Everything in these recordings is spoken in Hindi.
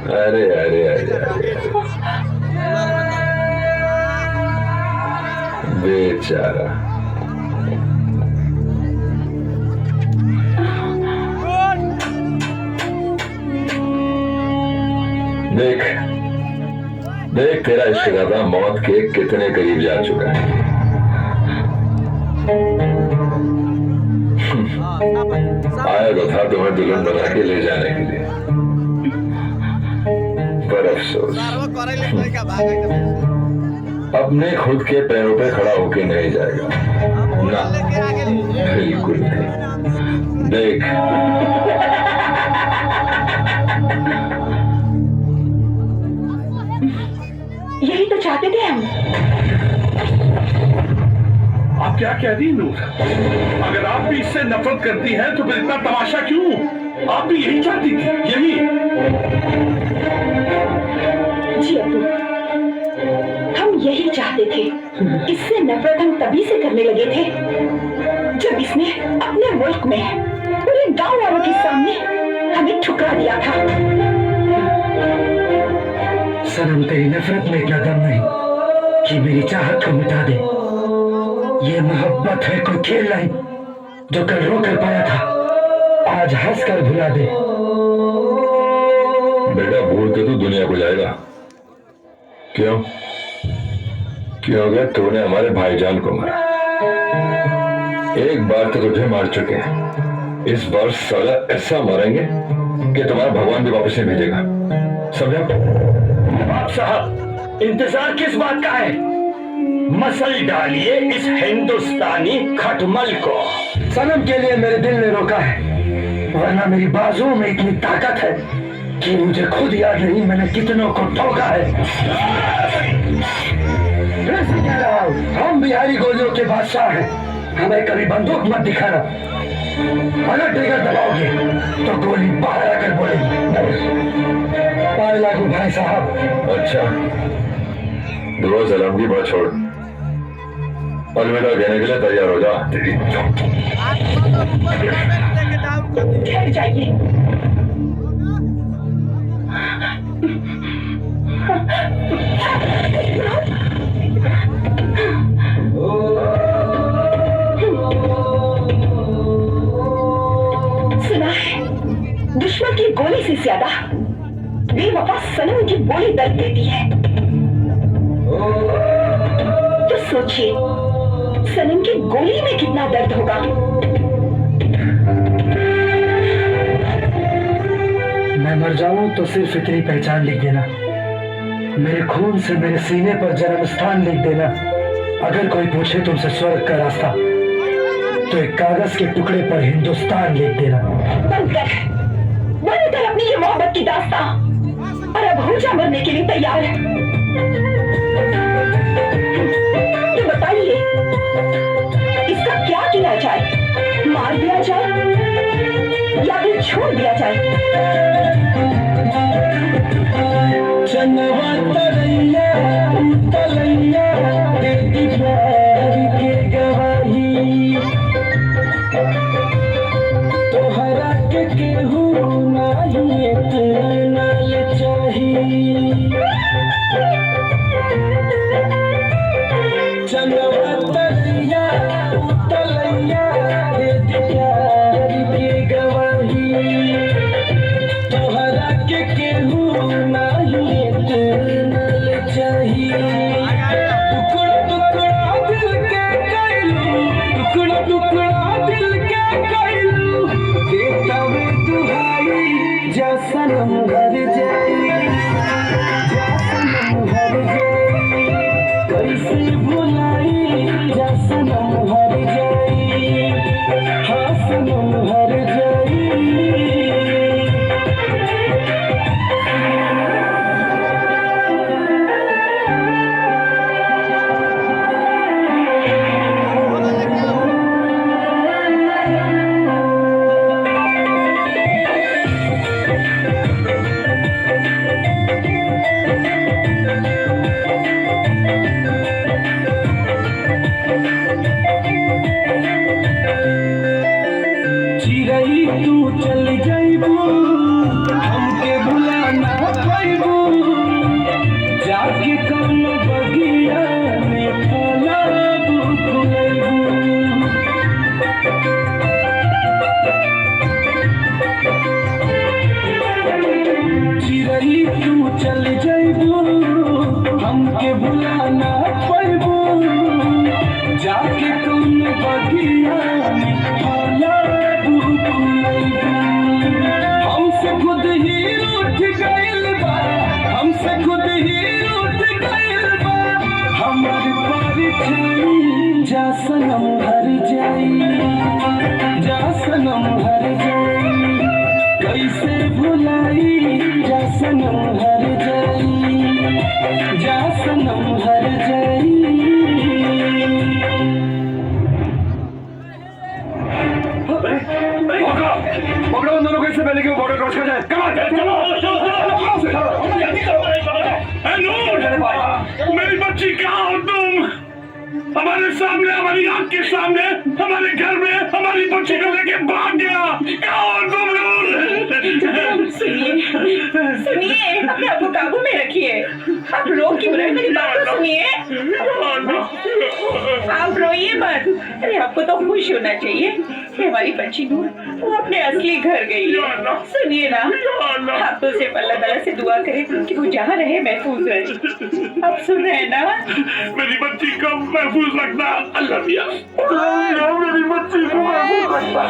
अरे अरे अरे अरे, बेचारा। देख देख, तेरा इश्क दादा मौत के कितने करीब जा चुका है। आया तो था तुम्हें दुल्हन बना के ले जाने के लिए, पर अफसोस अपने खुद के पैरों पे खड़ा होके नहीं जाएगा ना, बिल्कुल नहीं। देख, यही तो चाहते थे हम। आप क्या कह रही नूर? अगर आप भी इससे नफरत करती हैं तो फिर इतना तमाशा क्यों? आप भी यही चाहती थी, यही? जी अब्बू, हम यही चाहते थे। इससे नफरत हम तभी से करने लगे थे जब इसने अपने मुल्क में पूरे गांव वालों के सामने हमें ठुकरा दिया था। सनम, तेरी नफरत में इतना दम नहीं कि मेरी चाहत को मिटा दे। ये मोहब्बत है कोई खेल नहीं जो कल रो कर पाया था आज हंस कर भुला दे। बेटा, भूल के तू दुनिया को जाएगा? क्यों? क्योंकि तूने हमारे भाईजान को मारा। एक बार तो तुझे मार चुके हैं, इस बार साला ऐसा मारेंगे कि तुम्हारा भगवान भी वापस नहीं भेजेगा, समझा? बाप साहब, इंतजार किस बात का है? मसल डालिए इस हिंदुस्तानी खटमल को। सनम के लिए मेरे दिल ने रोका है, वरना मेरी बाजुओं में इतनी ताकत है कि मुझे खुद याद नहीं मैंने कितनों को ठोका है। फिर से कह रहा हूं, हम बिहारी गोलियों के बादशाह हैं, हमें कभी बंदूक मत दिखाना। अगर ट्रिगर दबाओगे तो गोली बाहर आकर बोलेगी। पाए लागू भाई साहब। अच्छा, दुआ सलाम की बात छोड़, अलविदा कहने के लिए तैयार हो जा। ठहर जाइए। सुना है, दुश्मन की गोली से ज्यादा बेवफा सनम की बोली दर्द देती है। तो सोचिए, सनम की गोली में कितना दर्द होगा। मैं मर जाऊं तो सिर्फ इतनी पहचान लिख देना, मेरे खून से मेरे सीने पर जन्म स्थान लिख देना। अगर कोई पूछे तुमसे स्वर्ग का रास्ता तो एक कागज के टुकड़े पर हिंदुस्तान लिख देना। बनकर अपनी ये मोहब्बत की दास्तां, और अब हो जा मरने के लिए तैयार। तो बताइए, इसका क्या किया जाए? मार दिया जाए या फिर छोड़ दिया जाए? चनवा तरैया तलैया तेरी प्यार के गवाही, तोहरा के केहू नाही इतना चाहिए। चनवा तरैया तलैया तेरी प्यार के गवाही, तोहरा के केहू नाही इतना चाहिए। टुकड़ा टुकड़ा दिल के कैलू, टुकड़ा टुकड़ा दिल के कैलू, देता वे दुहाई जा सनम हर जाई, जा सनम हर जाई, कैसे भुलाई जा सनम हर जाई, हाँ सनम हर जाई। चिरई तू चल जाइबू हमके भुलाना पैबू जाके कौन बगिया में भोला हमसे खुद ही उठ गइल बा हमसे खुद ही उठ गइल बा हमारे परछाई जा सनम हर जाई जा सनम हर जाई कैसे भुलाई जा सनम हर जाई जा सनम हर जाई पकड़ो उन दोनों को इससे पहले कि वो बॉर्डर क्रॉस कर जाए। मेरी बच्ची कहाँ हो तुम? हमारे सामने, हमारी आंख के सामने, हमारे घर में हमारी बच्ची को लेके भाग गया। कहाँ हो तुम लोग? सुनिए, अपने आप को काबू में रखिए। आप रो क्यों रहे? मेरी बात तो सुनिए। आप रोइए मत। अरे आपको तो खुश होना चाहिए कि हमारी बच्ची नूर वो अपने असली घर गई है। सुनिए ना, आप तो सिर्फ अल्लाह ताला से दुआ करें कि वो जहाँ रहे महफूज रहे। आप सुन रहे हैं ना? मेरी बच्ची को महफूज रखना अल्लाह मियां। मेरी बच्ची को महफूज रखना।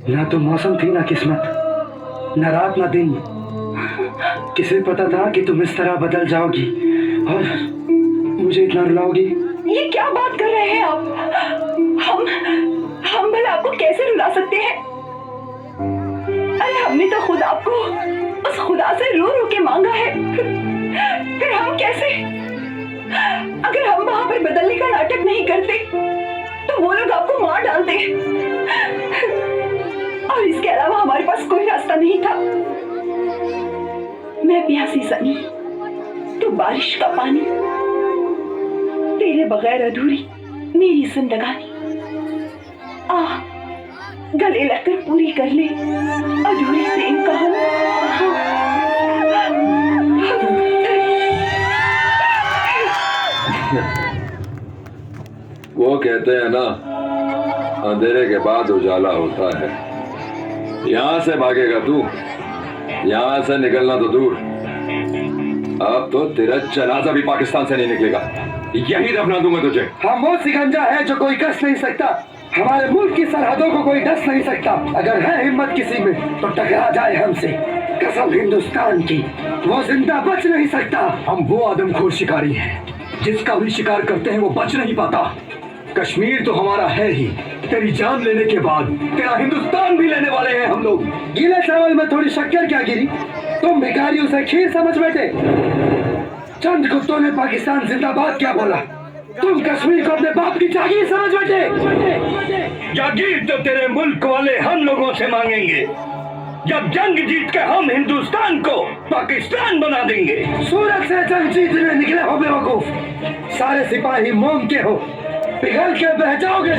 ना तो मौसम थी ना किस्मत, ना रात ना दिन। किसे पता था कि तुम इस तरह बदल जाओगी और मुझे इतना रुलाओगी। ये क्या बात कर रहे हैं आप? हम भला आपको कैसे रुला सकते हैं? अरे हमने तो खुद आपको उस खुदा से रो रो के मांगा है। फिर हम कैसे? अगर हम वहां पर बदलने का नाटक नहीं करते तो वो लोग आपको मार डालते। और इसके अलावा हमारे पास कोई रास्ता नहीं था। मैं प्यासी सनी, तो बारिश का पानी, तेरे बगैर अधूरी मेरी जिंदगानी। गले लगकर पूरी कर ले अधूरी प्रेम कहानी। वो कहते हैं ना, अंधेरे के बाद उजाला होता है। यहाँ से भागेगा तू, यहाँ से निकलना तो दूर, अब तो तेरा जनाजा भी पाकिस्तान से नहीं निकलेगा। यही दफना दूंगा तुझे। हम वो सिकंजा है जो कोई कस नहीं सकता। हमारे मुल्क की सरहदों को कोई डस नहीं सकता। अगर है हिम्मत किसी में तो टकरा जाए हमसे। कसम हिंदुस्तान की, वो जिंदा बच नहीं सकता। हम वो आदमखोर शिकारी हैं जिसका भी शिकार करते हैं वो बच नहीं पाता। कश्मीर तो हमारा है ही, तेरी जान लेने के बाद तेरा हिंदुस्तान भी लेने वाले हैं हम लोग। गीले चावल में थोड़ी शक्कर क्या गिरी? तुम भिखारी उसे खीर समझ बैठे। चंद कुत्तों ने पाकिस्तान जिंदाबाद क्या बोला? तुम कश्मीर को अपने बाप की जागीर समझ बैठे। जागीर तो तेरे मुल्क वाले हम लोगों से मांगेंगे जब जंग जीत के हम हिंदुस्तान को पाकिस्तान बना देंगे। सूरत से जंग जीतने निकले हो बेवकूफ। सारे सिपाही मोम के हो, पिघल के बह जाओगे।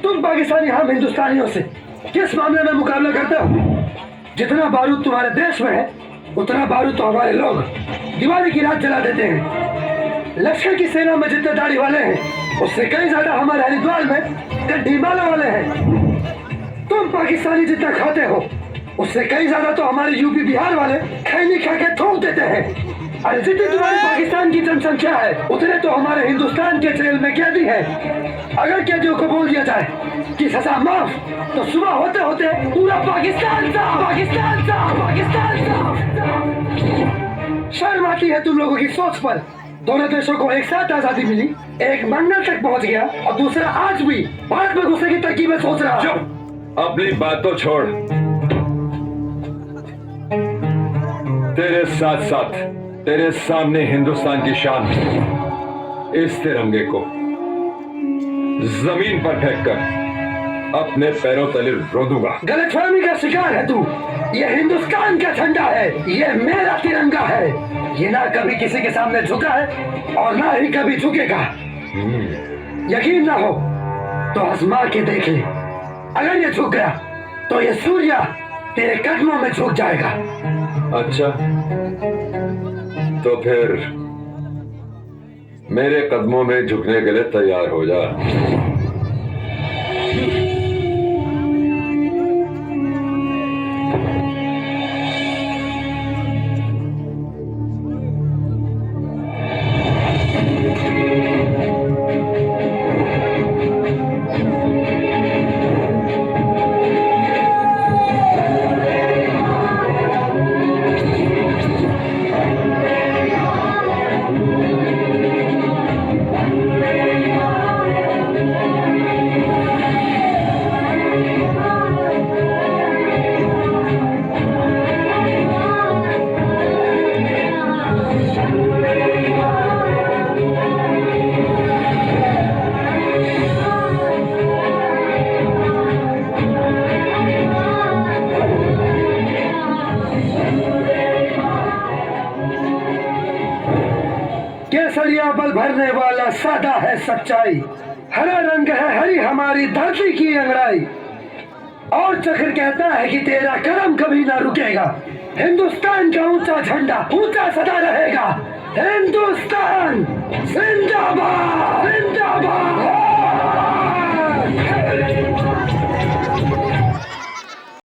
तुम पाकिस्तानी हम हिंदुस्तानियों से किस मामले में मुकाबला करते हो? जितना बारूद तुम्हारे देश में है उतना बारूद तो हमारे लोग दिवाली की रात जला देते हैं। लश्कर की सेना में जितने दाढ़ी वाले हैं उससे कई ज्यादा हमारे हरिद्वार में गड्ढी माला वाले हैं। तुम पाकिस्तानी जितना खाते हो उससे कई ज्यादा तो हमारे यूपी बिहार वाले खैनी खा के थूक देते हैं। अरे जितनी तुम्हारी पाकिस्तान की जनसंख्या है उतने तो हमारे हिंदुस्तान के जेल में कैदी है। अगर कैदियों को बोल दिया जाए कि सजा माफ, तो सुबह होते होते पूरा पाकिस्तान साफ, पाकिस्तान साफ, पाकिस्तान साफ। शर्म आती है तुम लोगों की सोच पर। दोनों देशों को एक साथ आजादी मिली, एक मंगल तक पहुंच गया और दूसरा आज भी भारत में घुसने की तरकीबें सोच रहा। चुप, अपनी बात तो छोड़। तेरे साथ साथ तेरे सामने हिंदुस्तान की शान, इस तिरंगे को जमीन पर फेंककर अपने पैरों तले रो दूंगा। गलतफहमी का शिकार है तू। ये हिंदुस्तान का झंडा है, ये मेरा तिरंगा है। ये ना कभी किसी के सामने झुका है और ना ही कभी झुकेगा। यकीन ना हो तो आजमा के देख ले। अगर ये झुक गया तो ये सूर्य तेरे कदमों में झुक जाएगा। अच्छा, तो फिर मेरे कदमों में झुकने के लिए तैयार हो जा। केसरिया बल भरने वाला सादा है सच्चाई, हरा रंग है हरी हमारी धरती की अंगड़ाई, और चक्र कहता है कि तेरा कदम कभी ना रुकेगा। हिंदुस्तान का ऊंचा झंडा ऊंचा सदा रहेगा। हिंदुस्तान जिंदाबाद जिंदाबाद।